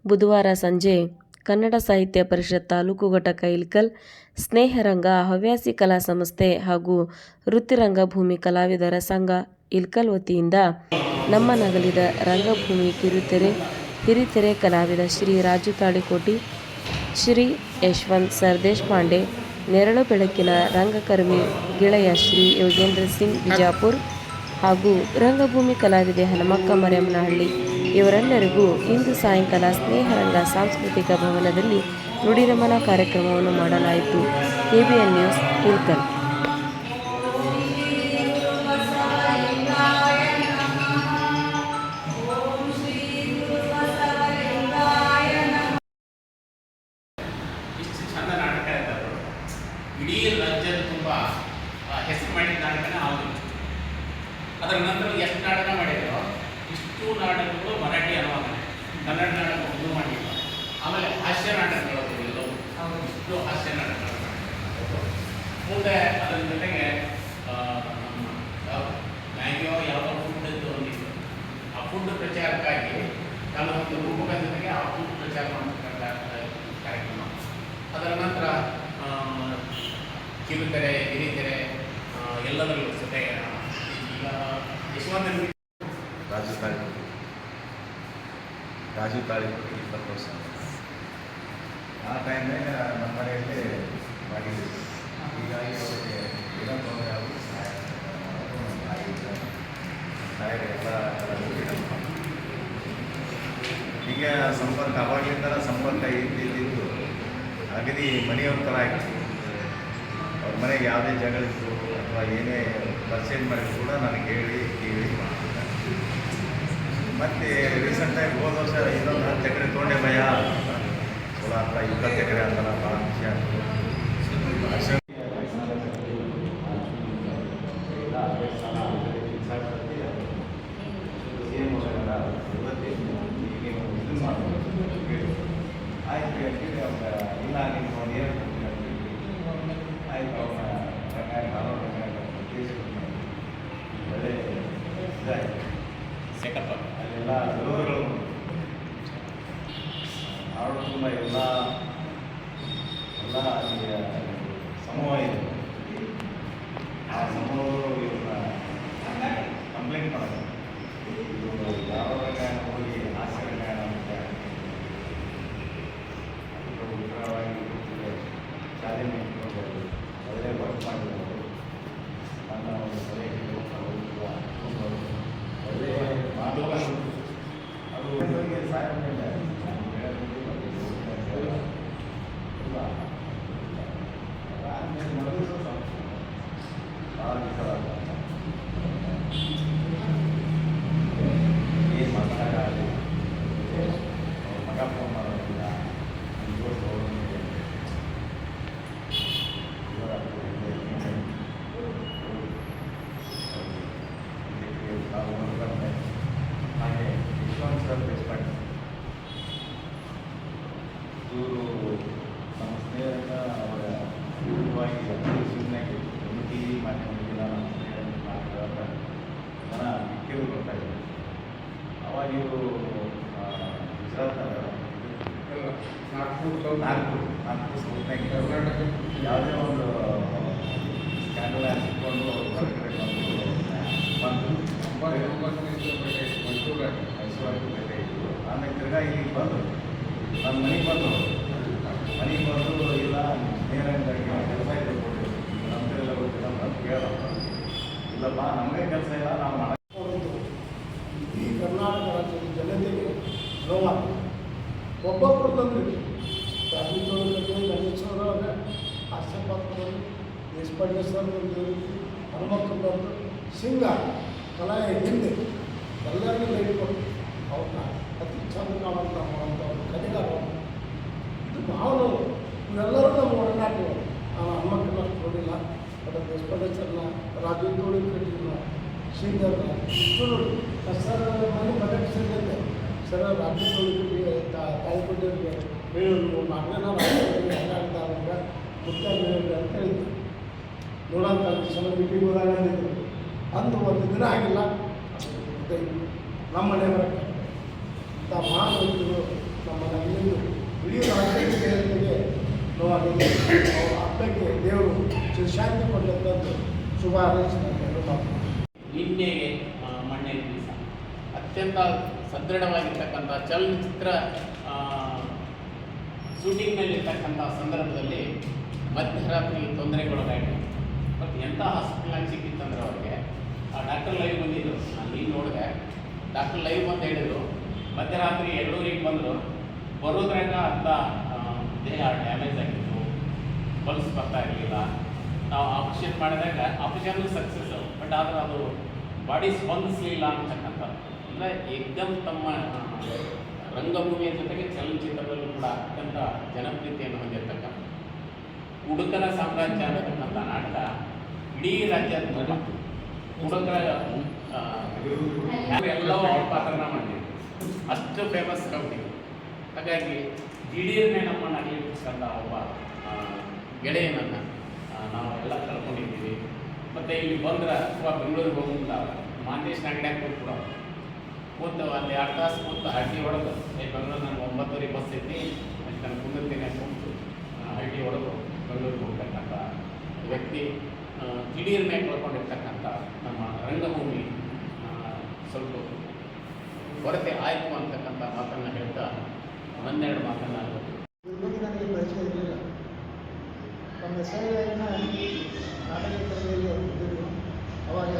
ಬುಧವಾರ ಸಂಜೆ ಕನ್ನಡ ಸಾಹಿತ್ಯ ಪರಿಷತ್ ತಾಲೂಕು ಘಟಕ ಇಳಕಲ್, ಸ್ನೇಹರಂಗ, ಹವ್ಯಾಸಿ ಕಲಾ ಸಂಸ್ಥೆ ಹಾಗೂ ವೃತ್ತಿರಂಗಭೂಮಿ ಕಲಾವಿದರ ಸಂಘ ಇಳಕಲ್ ವತಿಯಿಂದ ನಮ್ಮ ನಗಲಿದ ರಂಗಭೂಮಿ ಹಿರಿತೆರೆ ಕಲಾವಿದ ಶ್ರೀ ರಾಜು ತಾಳಿಕೋಟಿ, ಶ್ರೀ ಯಶವಂತ್ ಸರ್ದೇಶಪಾಂಡೆ, ನೆರಳು ಬೆಳಕಿನ ರಂಗಕರ್ಮಿ ಗೆಳೆಯ ಶ್ರೀ ಯೋಗೇಂದ್ರ ಸಿಂಗ್ ಬಿಜಾಪುರ್ ಹಾಗೂ ರಂಗಭೂಮಿ ಕಲಾವಿದೆ ಹನುಮಕ್ಕ ಮರೆಯಮ್ಮನಹಳ್ಳಿ ಇವರೆಲ್ಲರಿಗೂ ಇಂದು ಸಾಯಂಕಾಲ ಸ್ನೇಹರಂಗ ಸಾಂಸ್ಕೃತಿಕ ಭವನದಲ್ಲಿ ನುಡಿನಮನ ಕಾರ್ಯಕ್ರಮವನ್ನು ಮಾಡಲಾಯಿತು. KBN news Ilkal. ಇಡೀ ರಾಜ್ಯದ ತುಂಬ ಹೆಸರು ಮಾಡಿದ ನಾಟಕನೇ ಆಗುದಿಲ್ಲ. ಅದರ ನಂತರ ಎಷ್ಟು ನಾಟಕ ಮಾಡಿದ್ರು, ಇಷ್ಟು ನಾಟಕಗಳು ಮರಾಠಿ ಅನುವಾದ, ಕನ್ನಡ ನಾಟಕ ಒಂದು ಮಾಡಿಲ್ಲ. ಆಮೇಲೆ ಹಾಸ್ಯ ನಾಟಕಗಳು ಎಲ್ಲವೂ ಇಷ್ಟು ಹಾಸ್ಯ ನಾಟಕಗಳು ಮಾಡಿದ್ರು. ಮುಂದೆ ಅದರ ಜೊತೆಗೆ ಮ್ಯಾಗಿಯೋ ಯಾವುದೋ ಫುಡ್ ಇದ್ದು ಒಂದಿತ್ತು. ಆ ಫುಡ್ ಪ್ರಚಾರಕ್ಕಾಗಿ ಕೆಲವೊಂದು ರೂಪಕ ಜೊತೆಗೆ ಆ ಫುಡ್ ಪ್ರಚಾರ ಮಾಡತಕ್ಕಂಥ ಕಾರ್ಯಕ್ರಮ. ಅದರ ನಂತರ ಕಿರುತೆರೆ, ಹಿರಿತೆರೆ ಎಲ್ಲದರಲ್ಲೂ ಜೊತೆ ಈಗ ಯಶವಂತ ರಾಜು ತಾಳಿಕೋಟಿ 20 ವರ್ಷ. ಆ ಟೈಮ್ನಾಗ ನಮ್ಮ ಮನೆಯಲ್ಲಿ ಮಾಡಿದ್ದೀವಿ. ಹೀಗಾಗಿ ಅವರಿಗೆ ಏನೋ ತೊಂದರೆ ಆಗಿ ಸಹಾಯ ಎಲ್ಲ ಈಗ ಸಂಪರ್ಕ ಅವಾಗಲಿಂದ ಸಂಪರ್ಕ ಇದ್ದಿದ್ದು ಅಗದಿ ಮನೆಯವ್ರ ಥರ ಆಯಿತು. ಅವ್ರ ಮನೆಗೆ ಯಾವುದೇ ಜಗಳಿತ್ತು ಅಥವಾ ಏನೇ ಪರ್ಚೇಸ್ ಮಾಡಿದ್ರು ಕೂಡ ನನಗೆ ಕೇಳಿ ಮಾಡ್ತಿದ್ದೆ. ಮತ್ತು ರೀಸೆಂಟಾಗಿ ಹೋದ ವರ್ಷ ಇನ್ನೊಂದು 10 ಎಕರೆ ತೊಗೊಂಡೆ ಭಯ ಚಲೋ ಹತ್ರ 20 ಎಕರೆ ಅಂತ ಭಾಳ ಖುಷಿ ಆಗ್ತದೆ. ಆಯ್ತು ಇಲ್ಲ ನಿಮ್ಮ ಆಯ್ತು ಅವನ ಒಳ್ಳೆ ಇದಾಯಿತು. ಅಲ್ಲೆಲ್ಲ ವಿರೋಧಗಳು ಆಡೋ ತುಂಬ ಎಲ್ಲ ಸಮೂಹ ಇದೆ. ಆ ಸಮೂಹಗಳು ಇವ್ರನ್ನ ಕಂಪ್ಲೇಂಟ್ ಮಾಡೋದು, ಇದು ಯಾವ ಗಾಯನ ಹೋಗಿ ಹಾಸ್ಯ ಗಾಯನ ಅಂತ ಉತ್ತರವಾಗಿ ಶಾಲೆ ಇಟ್ಕೊಳ್ಬೋದು, ಒಳ್ಳೆ ವರ್ಕ್ ಮಾಡಿರ್ಬೋದು. ನನ್ನ ಒಂದು ಸಲಹೆ ಒಳ್ಳೆ ಮಾತುಗಳು ಅದು ಸಹಾಯ ಮಾಡಿಲ್ಲ. ಭಾಳ ಏನು ಮಾತಾಡೋದು ಮಗ ಫೋನ್ ಮಾಡೋದಿಲ್ಲ. ಹಾಗೆ ಯಶವಂತ್ ಸರ್ ಬೆಸ್ಪಾಂಡೆ ಇವರು ನಮ್ಮ ಸ್ನೇಹಿತ ಅವರ ಪೂರ್ವವಾಗಿ ಸುಮ್ಮನೆಗೆ ಟಿ ವಿ ಮಾಧ್ಯಮಕ್ಕೆಲ್ಲ ನಮ್ಮ ಸ್ನೇಹಿತ ಮಾತಾಡುವಾಗ ಜನ ಮಿಕ್ಕಿರು ಬರ್ತಾಯಿದ್ರು. ಅವಾಗ ಇವರು ಗುಜರಾತ್ನಾಗ ನಾಗ್ಪುರ್ ಸೌತ್ನಾಗ ಕರ್ನಾಟಕ ಯಾವುದೇ ಒಂದು ಸ್ಕ್ಯಾಂಡಲ್ ಹಾಕಿಕೊಂಡು ಹೊರಗಡೆ ಬಂದು ಮೈಸೂರಾಗಿ ಭೇಟಿ ಇತ್ತು. ಆಮೇಲೆ ತಿರ್ಗಾ ಇಲ್ಲಿಗೆ ಬಂದು ನನ್ನ ಮನೆಗೆ ಬಂದು ಇಲ್ಲ ನೇರಾಗಿ ಕೆಲಸ ಇದೆ ಕೊಡಿ, ನಮಗೆಲ್ಲ ಗೊತ್ತಿಲ್ಲ ಅಂತ ಕೇಳಪ್ಪ. ಇಲ್ಲಪ್ಪ ನಮಗೆ ಕೆಲಸ ಇಲ್ಲ, ನಾವು ಮಾಡೋದು. ಈ ಕರ್ನಾಟಕ ರಾಜ್ಯದ ಜನತೆಗೆ ನೋವಾಗ್ತದೆ. ಒಬ್ಬೊಬ್ಬರು ತಂದಿರಿ ಗಣೇಶ್ವರ ಹಾಸ್ಯಪಾತ್ರದಲ್ಲಿ ದೇಶಪಾಂಡೆ ಸರ್ ಒಂದು ಹನುಮಕ್ಕ ಬಂದು ಸಿಂಗ ಕಲೆಯ ಹಿಂದೆ ಎಲ್ಲರಿಗೂ ಇಟ್ಕೊಂಡು ಅವ್ರನ್ನ ಅತಿ ಚಂದ ಕಾಣುವಂಥವ್ರು ಕಲಿಗಾರ. ಇದು ಭಾಳ ಇವೆಲ್ಲರೂ ನಮ್ಮ ಒಡನಾಟಗಳು. ನಾನು ಹನುಮಕ್ಕನ ನೋಡಿಲ್ಲ, ಮತ್ತು ದೇಶಪಾಂಡೆ ಸರ್ನ, ರಾಜು ತಾಳಿಕೋಟಿನ, ಸಿಂಗರ್ನ ಇಷ್ಟು ನೋಡಿ ಸರ್ ಮನೆ ಬಜೆಟ್ ಸಿಗುತ್ತೆ ಸರ್. ರಾಜು ತಾಳಿಕೋಟಿಗೆ ಹೇಳಿದ್ರು 4ನೇ ನಾವು ಹೆಂಗಾಗ್ತಾರಂಗ ಮುಖ್ಯ ಅಂತ ಹೇಳಿದ್ರು. ನೋಡೋಂಥ ಸಲ ಮೀಟಿಂಗ್ ಹೋದಾಗ ಅಂದಿದ್ರು. ಅಂದು ಒಂದು ದಿನ ಆಗಿಲ್ಲ ನಮ್ಮ ಮನೆ ಬರಕ್ಕೆ ಇಂಥ ಮಹಾನ್ ವ್ಯಕ್ತಿಗಳು ನಮ್ಮ ನಮ್ಮಿಂದ ಇಡೀ ರಾಜ್ಯಕ್ಕೆ ಜನತೆಗೆ ನೋವಾಗಿದೆ. ಅವ್ರ ಆತ್ಮಕ್ಕೆ ದೇವರು ಚಿರಶಾಂತಿ ಕೊಡಲಿಕ್ಕಂತ ಶುಭ ಹಾರೈಸಿ ನಾನು ಎರಡು ಮಾತು. ನಿನ್ನೆಗೆ ಮಣ್ಣೆಯ ದಿವಸ ಅತ್ಯಂತ ಸದೃಢವಾಗಿರ್ತಕ್ಕಂಥ ಚಲನಚಿತ್ರ ಶೂಟಿಂಗ್ನಲ್ಲಿರ್ತಕ್ಕಂಥ ಸಂದರ್ಭದಲ್ಲಿ ಮಧ್ಯರಾತ್ರಿ ತೊಂದರೆಗೊಳಗಾಯಿತು. ಮತ್ತು ಎಂಥ ಹಾಸ್ಪಿಟಲ್ನಾಗ ಸಿಕ್ಕಿತ್ತಂದ್ರೆ ಅವ್ರಿಗೆ ಡಾಕ್ಟರ್ ಲೈವ್ ಬಂದಿದ್ರು. ನಾನು ಈಗ ನೋಡಿದೆ, ಡಾಕ್ಟರ್ ಲೈವ್ ಅಂತ ಹೇಳಿದರು. ಮಧ್ಯರಾತ್ರಿ 2:30 ಬಂದರು. ಬರೋದ್ರಾಗ ಅರ್ಧ ದೇಹ ಡ್ಯಾಮೇಜ್ ಆಗಿತ್ತು, ಪಲ್ಸ್ ಬರ್ತಾ ಇರಲಿಲ್ಲ. ನಾವು ಆಪರೇಷನ್ ಮಾಡಿದಾಗ ಆಪರೇಷನ್ ಸಕ್ಸಸ್, ಬಟ್ ಆದರೆ ಅದು ಬಾಡಿ ಸ್ಪಂದಿಸಲಿಲ್ಲ ಅಂತಕ್ಕಂಥದ್ದು. ಅಂದರೆ ಏಕದಮ್ ತಮ್ಮ ರಂಗಭೂಮಿಯ ಜೊತೆಗೆ ಚಲನಚಿತ್ರದಲ್ಲೂ ಕೂಡ ಅತ್ಯಂತ ಜನಪ್ರಿಯತೆಯನ್ನು ಹೊಂದಿರತಕ್ಕಂಥ ಹುಡುಕನ ಸಾಮ್ರಾಜ್ಯ ಅನ್ನತಕ್ಕಂಥ ನಾಟಕ ಇಡೀ ರಾಜ್ಯಾದ್ಯಂತ ಹುಡುಗರ ಎಲ್ಲವೂ ಅವ್ರ ಪಾತ್ರನ ಮಾಡಿದ್ರು. ಅಷ್ಟು ಫೇಮಸ್ ಕವಿತೆ. ಹಾಗಾಗಿ ದಿಢೀರ್ನೆ ನಮ್ಮನ್ನು ಅಗಲಿರ್ತಕ್ಕಂಥ ಒಬ್ಬ ಗೆಳೆಯನನ್ನು ನಾವು ಎಲ್ಲ ಕಳ್ಕೊಂಡಿದ್ದೀವಿ. ಮತ್ತು ಇಲ್ಲಿ ಬಂದ್ರೆ ಅಥವಾ ಬೆಂಗಳೂರಿಗೆ ಹೋಗಿಲ್ಲ ಮಾಂತೇಶ್ ಅಂಗಡಿಯಾಗ ಕೂಡ ಕೂತು ಅಲ್ಲಿ 2 ತಾಸು ಕೂತು ಹಳ್ಳಿ ಹೊಡೆದು ಬೆಂಗಳೂರು ನನಗೆ 9:30 ಬಸ್ ಐತಿ ಅಂತ ನಾನು ಕುಂದಿರ್ತೀನಿ ಕೂತು ಹಳ್ಳಿ ಹೊಡೆದು ಬೆಂಗಳೂರಿಗೆ ಹೋಗ್ತಕ್ಕಂಥ ವ್ಯಕ್ತಿ ದಿಢೀರ್ನೆ ಕಳ್ಕೊಂಡಿರ್ತಕ್ಕಂಥ ನಮ್ಮ ರಂಗಭೂಮಿ ಸ್ವಲ್ಪ ಕೊರತೆ ಆಯಿತು ಅಂತಕ್ಕಂಥ ಮಾತನ್ನು ಹೇಳ್ತಾ ಒಂದೆರಡು ಮಾತನ್ನು ಇದ್ರ ಬಗ್ಗೆ ನನಗೆ ಪರಿಚಯ ಇರಲಿಲ್ಲ. ನಮ್ಮ ಹೆಸರಿನ ನಾಟಕ ತರಬೇತಿಯಲ್ಲಿ ಇದ್ದರು. ಅವಾಗ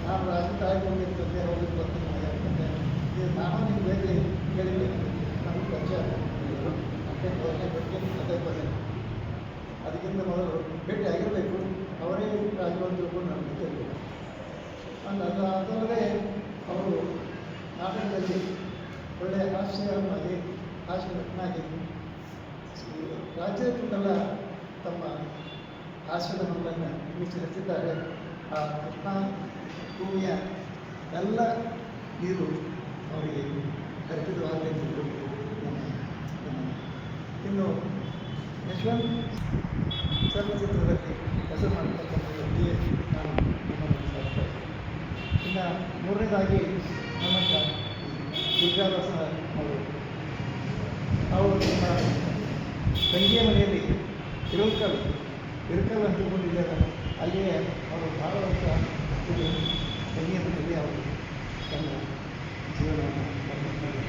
ನಾನು ರಾಜಕಾಯಿ ಬಂದಿರ್ತಂತೆ ಹೋಗಿ ಬರ್ತೀನಿ. ಯಾಕಂದರೆ ಇದು ನಾನು ನಿಮ್ಮ ಬೇರೆ ಕೇಳಿದ್ದೇನೆ, ನಮಗೆ ಪರಿಚಯ ಇದ್ದರು. ಮತ್ತೆ ಬಗ್ಗೆ ಕತೆ ಬಂದೆ. ಅದಕ್ಕಿಂತ ಮೊದಲು ಭೇಟಿ ಆಗಿರಬೇಕು. ಅವರೇ ರಾಜವಂತ ತಿಳ್ಕೊಂಡು ನಾನು ಗೊತ್ತಿರಬೇಕು. ಅದಲ್ಲದೆ ಅವರು ನಾಟಕದಲ್ಲಿ ಒಳ್ಳೆಯ ಹಾಸ್ಯನಟನಾಗಿ ರಾಜ್ಯದಲ್ಲ ತಮ್ಮ ಹಾಸ್ಯದ ಮಕ್ಕಳನ್ನು ಮೀಸಲಿಟ್ಟಿದ್ದಾರೆ. ಆ ಕೃಷ್ಣಾ ಭೂಮಿಯ ಎಲ್ಲ ನೀರು ಅವರಿಗೆ ಅರ್ಪಿತವಾಗಬೇಕು. ಇನ್ನು ಯಶವಂತ್ ಚಲನಚಿತ್ರದಲ್ಲಿ ಹೆಸರು ಮಾಡತಕ್ಕಂಥ ವ್ಯಕ್ತಿಯೇ ನಾನು ನಿಮ್ಮನ್ನು ಸ್ಮರಿಸ್ತಾ ಇದ್ದೇನೆ. ಇನ್ನು ಮೂರನೇದಾಗಿ ನಮ್ಮಂಥ ದುರ್ಗಾದಾಸ ಅವರು ನಮ್ಮ ತಂಗಿಯ ಮನೆಯಲ್ಲಿ ಇರುಕಲ್ ಅಂತ ತಿಳ್ಕೊಂಡಿದ್ದಾರೆ. ಅಲ್ಲಿಯೇ ಅವರು ಭಾಳ ವರ್ಷ ತಂಗಿಯ ಮನೆಯಲ್ಲಿ ಅವರು ತನ್ನ ಜೀವನವನ್ನು ಮಾಡಿದ್ದಾರೆ.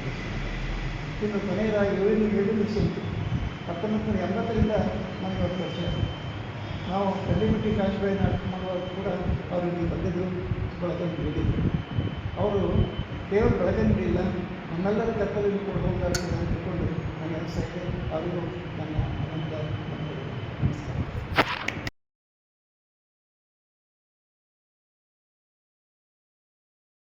ಇನ್ನು ಕೊನೆಯದಾಗಿ 7 ದಿವಸ 1980ರಿಂದ ನನಗೆ ಒಂದು ವರ್ಷ ನಾವು ಕಲ್ಲಿಮಟ್ಟಿ ಕಾಶಿಬಾಯಿ ನಾಟಕ ಮಾಡುವಾಗ ಕೂಡ ಅವರು ಇಲ್ಲಿ ಬಂದಿದ್ದರು, ಬೆಳಕನ್ನು ನೀಡಿದರು. ಅವರು ಕೇವಲ ಬೆಳಕನ್ನು ನೀಡಿಲ್ಲ, ನಮ್ಮೆಲ್ಲರ ಕರ್ತವ್ಯವನ್ನು ಕೂಡ ಹೋಗಲಾರ ಅಂತ ತಿಳ್ಕೊಂಡು ನನಗೆ ಅನಿಸುತ್ತೆ. ಅವರಿಗೂ ನನ್ನ ಅನಂತ ನಮಸ್ಕಾರ.